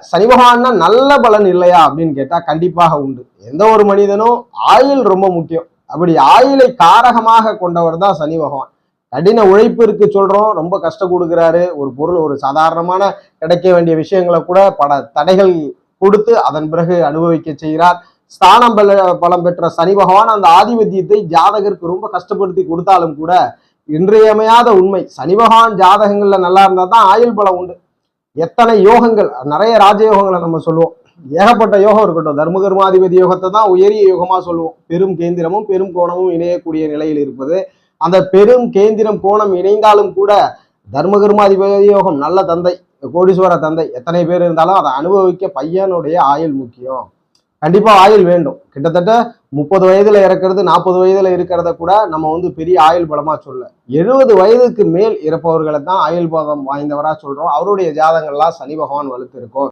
சனி பகவான்னா நல்ல பலன் இல்லையா அப்படின்னு கேட்டா கண்டிப்பாக உண்டு. எந்த ஒரு மனிதனும் ஆயுள் ரொம்ப முக்கியம். அப்படி ஆயுளை காரகமாக கொண்டவர் தான் சனி பகவான். கடின உழைப்பிற்கு சொல்றோம், ரொம்ப கஷ்டம் கொடுக்குறாரு. ஒரு பொருள் ஒரு சாதாரணமான கிடைக்க வேண்டிய விஷயங்களை கூட பல தடைகள் கொடுத்து அதன் பிறகு அனுபவிக்க செய்கிறார். ஸ்தானம் பலம் பெற்ற சனி பகவான் அந்த ஆதிபத்தியத்தை ஜாதகருக்கு ரொம்ப கஷ்டப்படுத்தி கொடுத்தாலும் கூட இன்றியமையாத உண்மை, சனி பகவான் ஜாதகங்கள்ல நல்லா இருந்தா தான் ஆயுள் பலம் உண்டு. எத்தனை யோகங்கள், நிறைய ராஜயோகங்களை நம்ம சொல்லுவோம், ஏகப்பட்ட யோகம் இருக்கட்டும். தர்மகர்மாதிபதி யோகத்தை தான் உயரிய யோகமா சொல்லுவோம். பெரும் கேந்திரமும் பெரும் கோணமும் இணையக்கூடிய நிலையில் இருப்பது. அந்த பெரும் கேந்திரம் கோணம் இணைந்தாலும் கூட தர்மகர்மாதிபதி யோகம் நல்ல தந்தை, கோடீஸ்வர தந்தை எத்தனை பேர் இருந்தாலும் அதை அனுபவிக்க பையனுடைய ஆயுள் முக்கியம். கண்டிப்பா ஆயுள் வேண்டும். கிட்டத்தட்ட 30 வயதுல இறக்கிறது 40 வயதுல இருக்கிறத கூட நம்ம பெரிய ஆயுள் பலமா சொல்ல. 70 வயதுக்கு மேல் இறப்பவர்களை தான் ஆயுள் பலம் வாய்ந்தவரா சொல்றோம். அவருடைய ஜாதகங்கள்லாம் சனி பகவான் வலுத்து இருக்கும்.